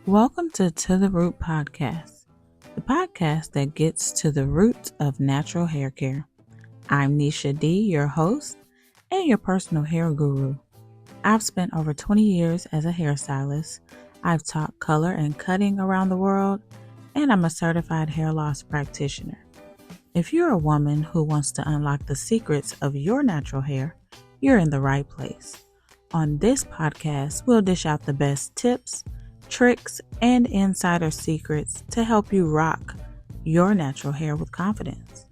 Welcome to the Root Podcast, the podcast that gets to the root of natural hair care. I'm Nisha D, your host and your personal hair guru. I've spent over 20 years as a hairstylist. I've taught color and cutting around the world, and I'm a certified hair loss practitioner. If you're a woman who wants to unlock the secrets of your natural hair, you're in the right place. On this podcast, we'll dish out the best tips, tricks, and insider secrets to help you rock your natural hair with confidence.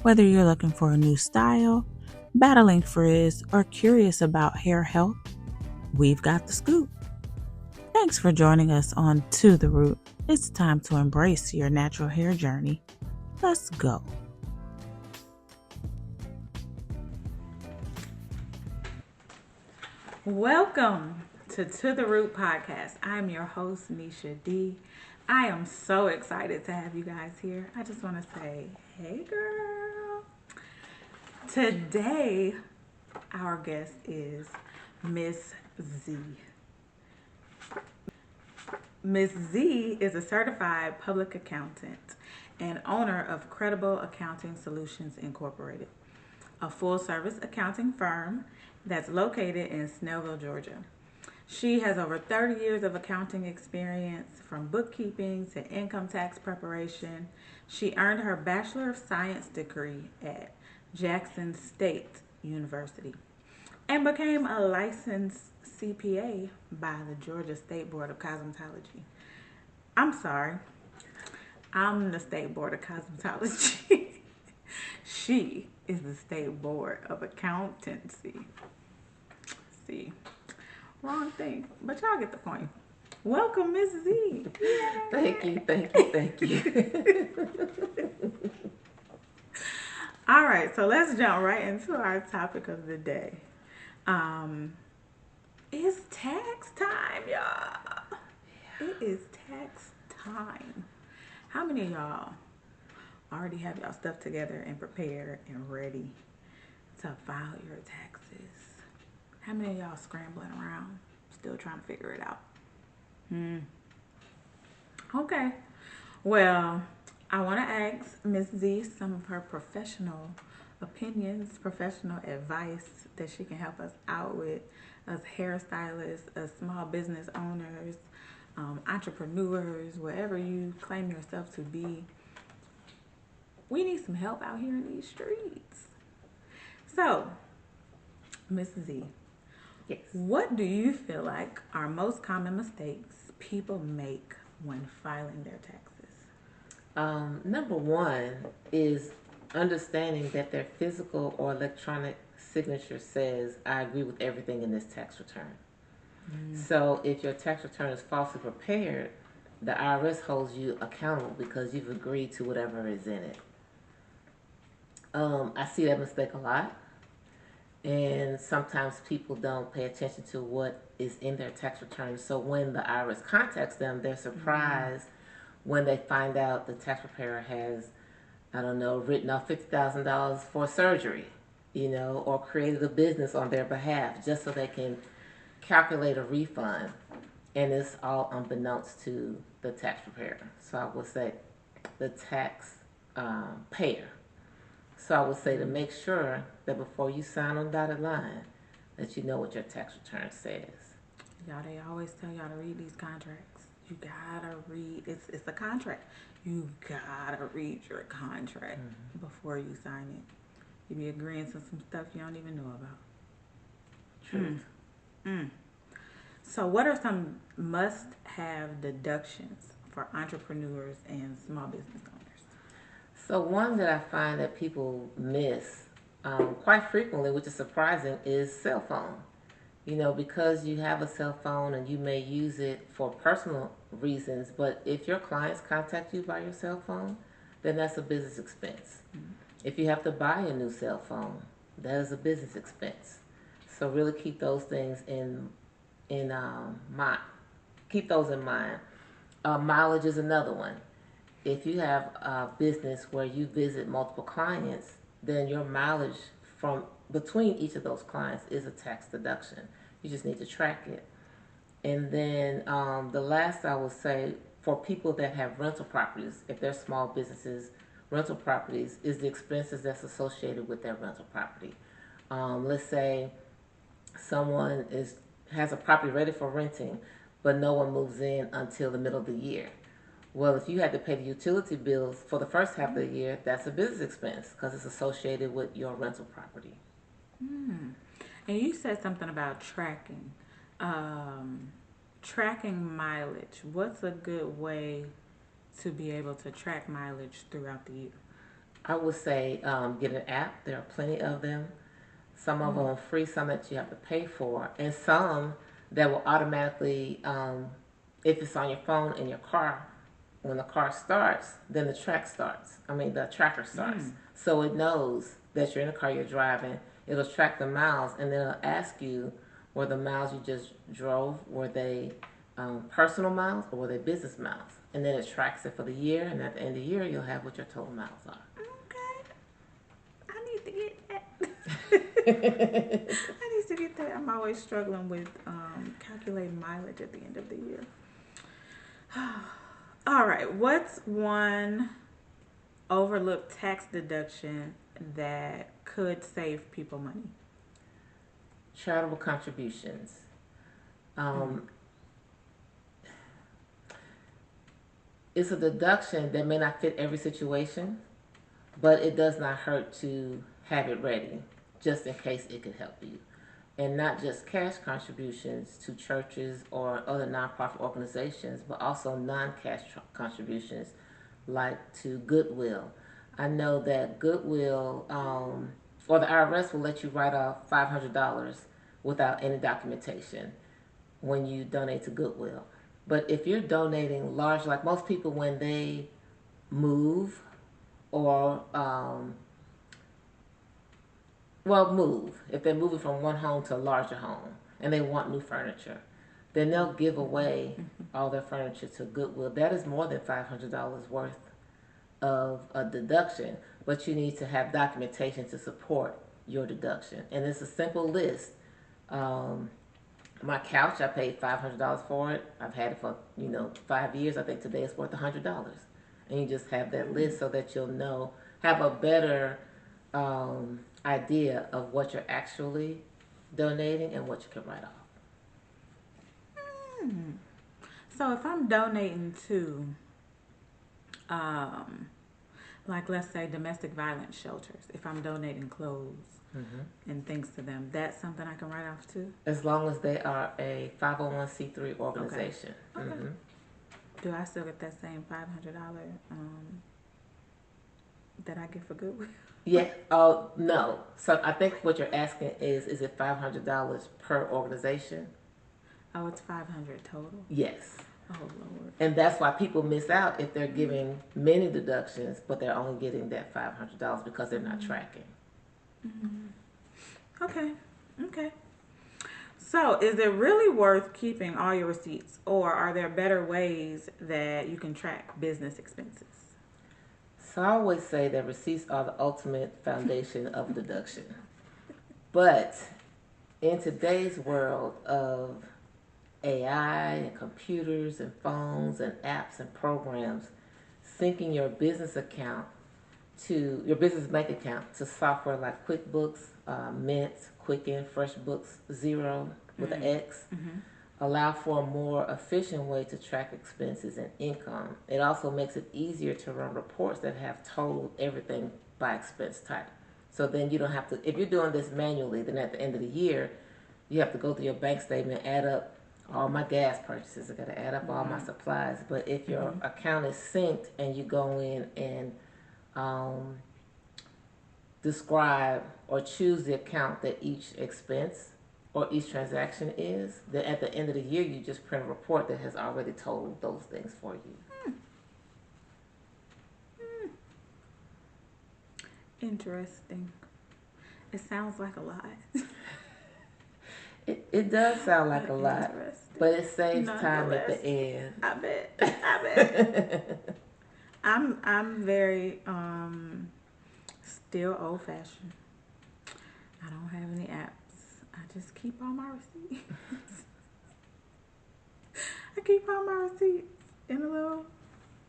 Whether you're looking for a new style, battling frizz, or curious about hair health, we've got the scoop. Thanks for joining us on To The Root. It's time to embrace your natural hair journey. Let's go. Welcome to the Root Podcast. I'm your host, Nisha D. I am so excited to have you guys here. I just want to say, hey girl. Today, our guest is Miss Z. Miss Z is a certified public accountant and owner of Credible Accounting Solutions Incorporated, a full-service accounting firm that's located in Snellville, Georgia. She has over 30 years of accounting experience, from bookkeeping to income tax preparation. She earned her Bachelor of Science degree at Jackson State University and became a licensed CPA by the Georgia State Board of Cosmetology. I'm sorry, I'm the State Board of Cosmetology. She is the State Board of Accountancy. See, wrong thing, but y'all get the point. Welcome, Miss Z. Yay. Thank you. All right, so let's jump right into our topic of the day. It's tax time, y'all. It is tax time. How many of y'all already have y'all stuff together and prepared and ready to file your taxes? How many of y'all scrambling around, still trying to figure it out? Okay. Well, I want to ask Miss Z some of her professional opinions, professional advice that she can help us out with as hairstylists, as small business owners, entrepreneurs, wherever you claim yourself to be. We need some help out here in these streets. So, Miss Z, Yes. what do you feel like are most common mistakes people make when filing their taxes? Number one is understanding that their physical or electronic signature says, I agree with everything in this tax return. So if your tax return is falsely prepared, the IRS holds you accountable because you've agreed to whatever is in it. I see that mistake a lot. And sometimes people don't pay attention to what is in their tax return. So when the IRS contacts them, they're surprised when they find out the tax preparer has, written off $50,000 for surgery, or created a business on their behalf just so they can calculate a refund. And it's all unbeknownst to the tax preparer. So I would say the tax payer. So I would say to make sure that before you sign on dotted line, that you know what your tax return says. Y'all, they always tell y'all to read these contracts. You gotta read. It's a contract. You gotta read your contract before you sign it. You be agreeing to some stuff you don't even know about. Truth. So, what are some must-have deductions for entrepreneurs and small business owners? So one that I find that people miss quite frequently, which is surprising, is cell phone. Because you have a cell phone and you may use it for personal reasons, but if your clients contact you by your cell phone, then that's a business expense. If you have to buy a new cell phone, that is a business expense. So really keep those things in mind. Keep those in mind. Mileage is another one. If you have a business where you visit multiple clients, then your mileage from between each of those clients is a tax deduction. You just need to track it. And then the last I would say for people that have rental properties, if they're small businesses, rental properties is the expenses that's associated with their rental property. Let's say someone has a property ready for renting, but no one moves in until the middle of the year. Well, if you had to pay the utility bills for the first half of the year, that's a business expense because it's associated with your rental property. Mm. And you said something about tracking. Um, Tracking mileage. What's a good way to be able to track mileage throughout the year? I would say get an app. There are plenty of them. Some of them are free, some that you have to pay for, and some that will automatically, if it's on your phone in your car, when the car starts, then the track starts. I mean, the tracker starts. So it knows that you're in the car, you're driving. It'll track the miles, and then it'll ask you, were the miles you just drove, were they personal miles or were they business miles? And then it tracks it for the year, and at the end of the year, you'll have what your total miles are. Okay. I need to get that. I need to get that. I'm always struggling with calculating mileage at the end of the year. All right. What's one overlooked tax deduction that could save people money? Charitable contributions. It's a deduction that may not fit every situation, but it does not hurt to have it ready just in case it could help you. And not just cash contributions to churches or other nonprofit organizations, but also non-cash contributions like to Goodwill. I know that Goodwill or the IRS will let you write off $500 without any documentation when you donate to Goodwill. But if you're donating large, like most people when they move or move, if they're moving from one home to a larger home and they want new furniture, then they'll give away all their furniture to Goodwill. That is more than $500 worth of a deduction, but you need to have documentation to support your deduction. And it's a simple list. My couch, I paid $500 for it. I've had it for 5 years. I think today it's worth $100, and you just have that list so that you'll have a better idea of what you're actually donating and what you can write off. So if I'm donating to, like let's say domestic violence shelters, if I'm donating clothes and things to them, that's something I can write off too? As long as they are a 501c3 organization. Okay. Do I still get that same $500 that I get for Goodwill? Yeah. Oh, no. So I think what you're asking is it $500 per organization? Oh, it's $500 total? Yes. Oh, Lord. And that's why people miss out if they're giving many deductions, but they're only getting that $500 because they're not tracking. Okay. So, is it really worth keeping all your receipts, or are there better ways that you can track business expenses? So I always say that receipts are the ultimate foundation of deduction. But in today's world of AI and computers and phones and apps and programs, syncing your business account to your business bank account to software like QuickBooks, Mint, Quicken, FreshBooks, Zero with an X, allow for a more efficient way to track expenses and income. It also makes it easier to run reports that have totaled everything by expense type. So then you don't have to, if you're doing this manually, then at the end of the year, you have to go through your bank statement, add up all my gas purchases. I got to add up all my supplies. But if your account is synced and you go in and describe or choose the account that each expense or each transaction is, then at the end of the year you just print a report that has already told those things for you. Interesting. It sounds like a lot. It does sound like a lot, but it saves time at the end. I bet. I'm very still old fashioned. I don't have any apps. I just keep all my receipts. I keep all my receipts in a little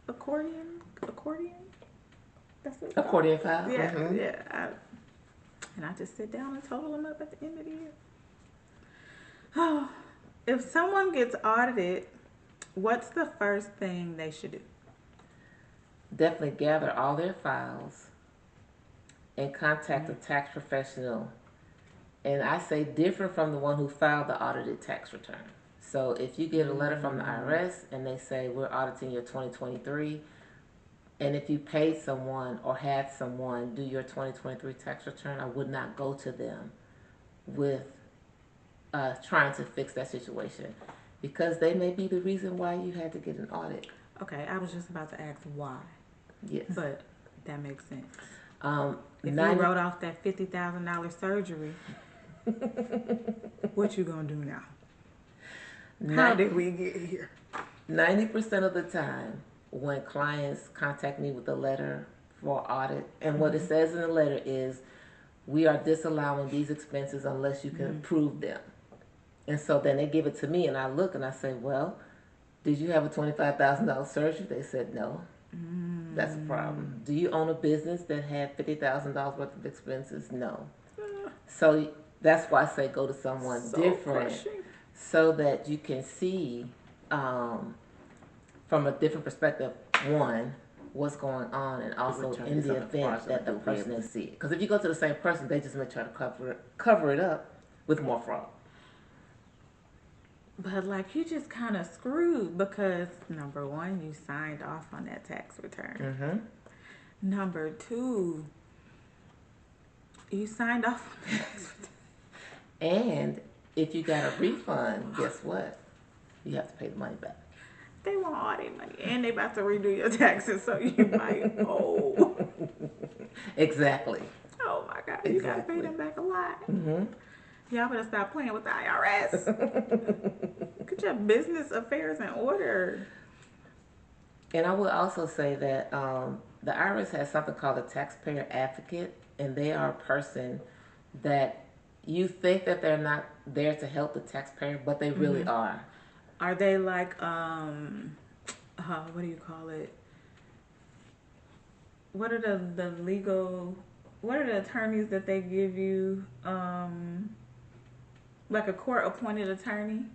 accordion. That's what it's called. Accordion file. Yeah, Mm-hmm. yeah. And I just sit down and total them up at the end of the year. Oh, if someone gets audited, what's the first thing they should do? Definitely gather all their files and contact a tax professional. And I say different from the one who filed the audited tax return. So if you get a letter from the IRS and they say we're auditing your 2023, and if you paid someone or had someone do your 2023 tax return, I would not go to them with trying to fix that situation, because they may be the reason why you had to get an audit. Okay, I was just about to ask why. Yes. But that makes sense. If 90, you wrote off that $50,000 surgery, what you gonna do now? How did we get here? 90% of the time when clients contact me with a letter for audit, and what it says in the letter is, we are disallowing these expenses unless you can prove them. And so then they give it to me and I look and I say, well, did you have a $25,000 surgery? They said no. That's a problem. Do you own a business that had $50,000 worth of expenses? No. So that's why I say go to someone different, crushing, so that you can see from a different perspective, one, what's going on, and also in the event that the person is see it. Because if you go to the same person, they just may try to cover it up with more fraud. But like, you just kind of screwed, because number one, you signed off on that tax return. Number two, you signed off on the tax return. And if you got a refund, guess what? You have to pay the money back. They want all their money, and they about to redo your taxes, so you might owe. Exactly. Oh my God, you gotta pay them back a lot. Y'all better stop playing with the IRS. Get your business affairs in order. And I will also say that the IRS has something called a taxpayer advocate, and they are a person that you think that they're not there to help the taxpayer, but they really are. Are they like, what do you call it? What are the legal, what are the attorneys that they give you? Like a court appointed attorney?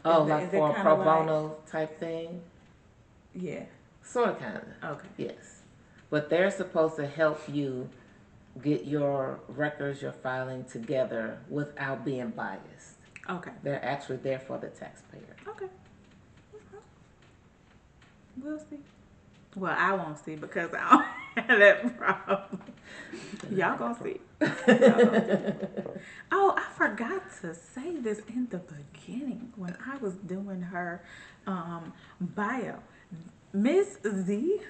Oh, like for a pro bono type thing? Yeah. Sort of, kind of. Okay. Yes. But they're supposed to help you get your records, your filing together without being biased. Okay. They're actually there for the taxpayer. Okay. We'll see. Well, I won't see, because I don't have that problem. Y'all gonna see. Oh, I forgot to say this in the beginning when I was doing her bio. Miss Z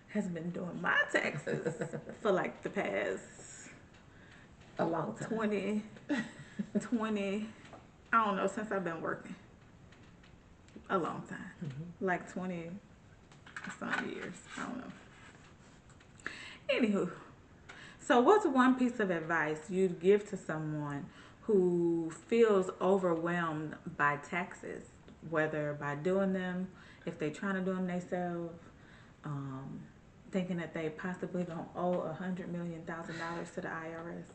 has been doing my taxes for like the past a long time. 20, I don't know, since I've been working. A long time. Like 20 some years. I don't know. Anywho, so what's one piece of advice you'd give to someone who feels overwhelmed by taxes, whether by doing them, if they're trying to do them themselves, thinking that they possibly gonna owe $100 million to the IRS?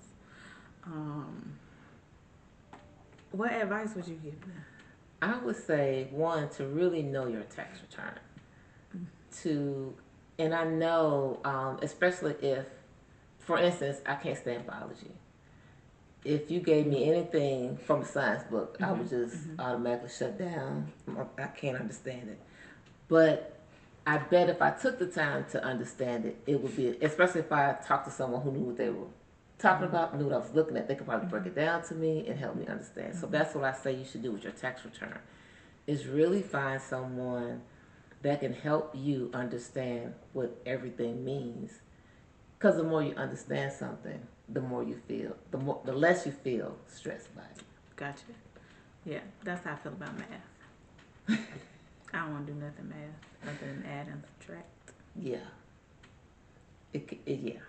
What advice would you give them? I would say, one, to really know your tax return. And I know, especially if, for instance, I can't stand biology. If you gave me anything from a science book, I would just automatically shut down. I can't understand it. But I bet if I took the time to understand it, it would be, especially if I talked to someone who knew what they were talking about, knew what I was looking at, they could probably break it down to me and help me understand. So that's what I say you should do with your tax return, is really find someone that can help you understand what everything means. Because the more you understand something, the more you feel, the less you feel stressed by it. Gotcha. Yeah, that's how I feel about math. I don't want to do nothing math other than add and subtract. Yeah. Yeah.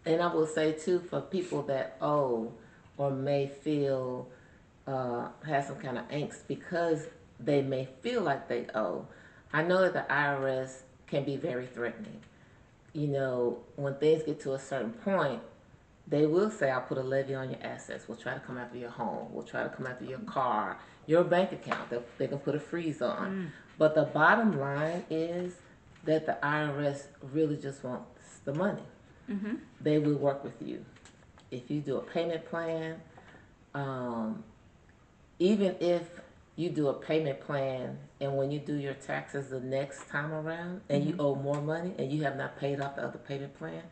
And I will say too, for people that owe or may feel have some kind of angst because they may feel like they owe. I know that the IRS can be very threatening. You know, when things get to a certain point, they will say, I'll put a levy on your assets. We'll try to come after your home. We'll try to come after your car, your bank account. They can put a freeze on. But the bottom line is that the IRS really just wants the money. They will work with you. If you do a payment plan, even if you do a payment plan and when you do your taxes the next time around and you owe more money and you have not paid off the other payment plan,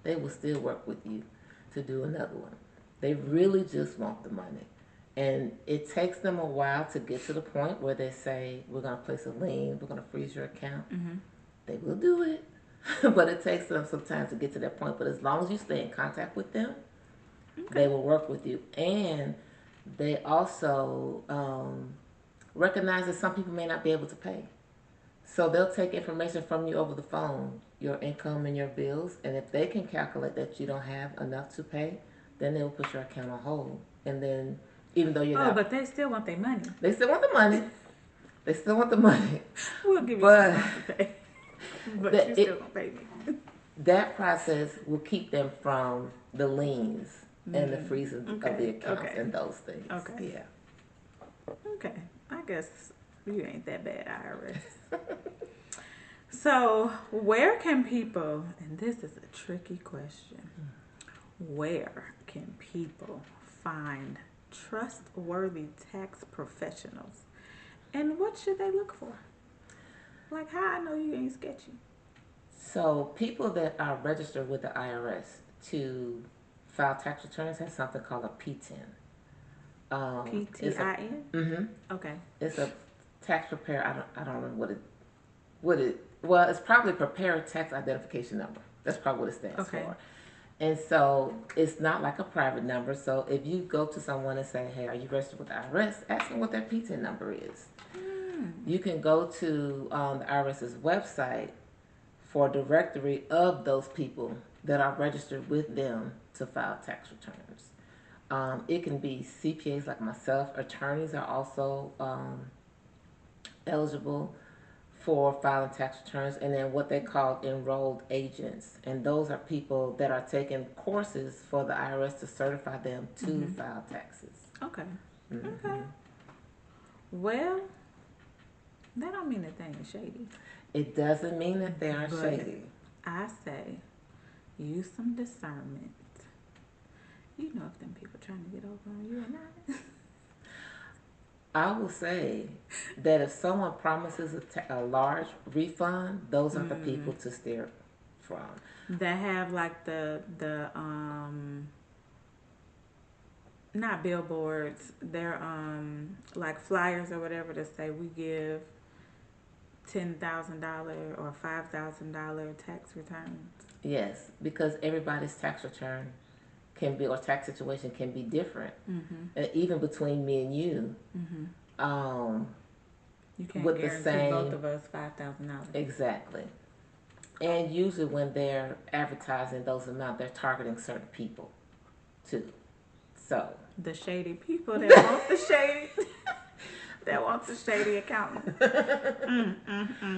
they will still work with you to do another one. They really just want the money. And it takes them a while to get to the point where they say, we're going to place a lien, we're going to freeze your account. They will do it. But it takes them some time to get to that point. But as long as you stay in contact with them, they will work with you. And they also recognize that some people may not be able to pay. So they'll take information from you over the phone, your income and your bills, and if they can calculate that you don't have enough to pay, then they'll put your account on hold. And then, even though you're not... but they still want their money. They still want the money. They still want the money. We'll give you some money to pay. But you still gonna pay me. That process will keep them from the liens and the freezing of the accounts and those things. Okay. Yeah. Okay. I guess you ain't that bad, IRS. So, where can people, and this is a tricky question, where can people find trustworthy tax professionals? And what should they look for? Like, how I know you ain't sketchy? So, people that are registered with the IRS to file tax returns have something called a PTIN. PTIN? Okay. It's a tax preparer. I don't remember well, it's probably preparer tax identification number. That's probably what it stands for. And so it's not like a private number. So if you go to someone and say, hey, are you registered with the IRS? Ask them what their PTIN number is. You can go to the IRS's website for a directory of those people that are registered with them to file tax returns. It can be CPAs like myself. Attorneys are also eligible for filing tax returns, and then what they call enrolled agents. And those are people that are taking courses for the IRS to certify them to file taxes. Okay. Okay. Well, that don't mean that they ain't shady. It doesn't mean that they aren't shady. I say, use some discernment. You know if them people trying to get over on you or not. I will say that if someone promises a large refund, those are the people to steer from. That have like the not billboards, they're like flyers or whatever to say we give $10,000 or $5,000 tax returns. Yes, because everybody's tax return can be, or tax situation can be different. Even between me and you. You can't with guarantee the same, both of us $5,000. Exactly. And usually when they're advertising those amounts, they're targeting certain people too. So the shady people that want the shady that want the shady accountant.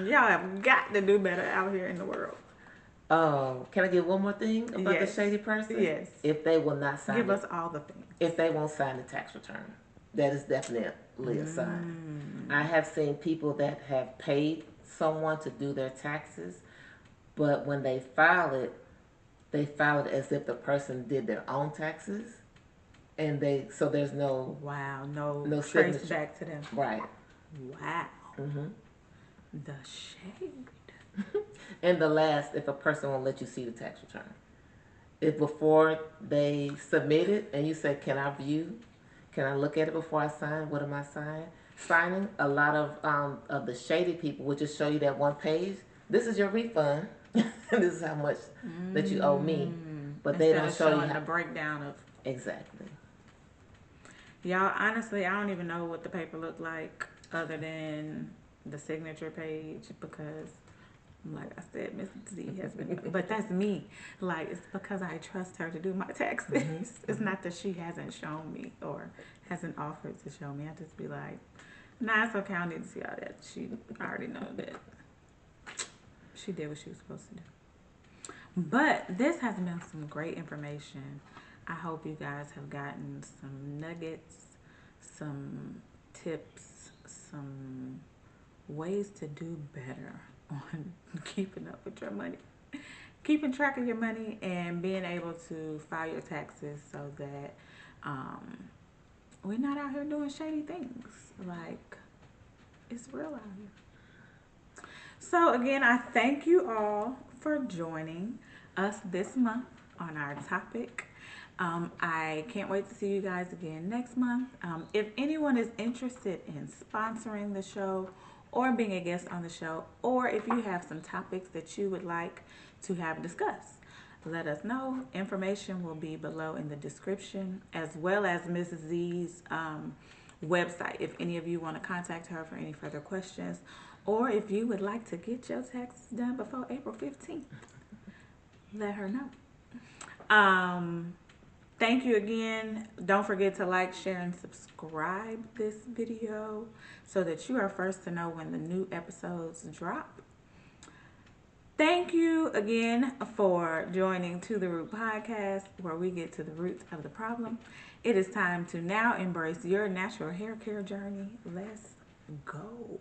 Y'all have got to do better out here in the world. Can I get one more thing about the shady person? Yes. If they will not sign Give us all the things. If they won't sign the tax return, that is definitely a sign. I have seen people that have paid someone to do their taxes, but when they file it as if the person did their own taxes, and so there's no no trace back to them. Right. Wow. The shade. And the last, if a person won't let you see the tax return. If before they submit it and you say, can I view? Can I look at it before I sign? What am I signing? A lot of the shady people will just show you that one page. This is your refund. This is how much that you owe me. But they don't show you the breakdown of. Exactly. Y'all, honestly, I don't even know what the paper looked like other than the signature page because, like I said, Miss Z has been, but that's me. Like, it's because I trust her to do my taxes. It's not that she hasn't shown me or hasn't offered to show me, I just be like, nah, it's okay. I don't need to see all that. She already know that she did what she was supposed to do. But this has been some great information. I hope you guys have gotten some nuggets, some tips, some ways to do better on keeping up with your money, keeping track of your money, and being able to file your taxes so that we're not out here doing shady things. Like, it's real out here. So, again, I thank you all for joining us this month on our topic. I can't wait to see you guys again next month. If anyone is interested in sponsoring the show or being a guest on the show, or if you have some topics that you would like to have discussed, let us know. Information will be below in the description, as well as Mrs. Z's website if any of you want to contact her for any further questions, or if you would like to get your taxes done before April 15th, let her know. Thank you again. Don't forget to like, share, and subscribe this video so that you are first to know when the new episodes drop. Thank you again for joining To The Root Podcast, where we get to the root of the problem. It is time to now embrace your natural hair care journey. Let's go.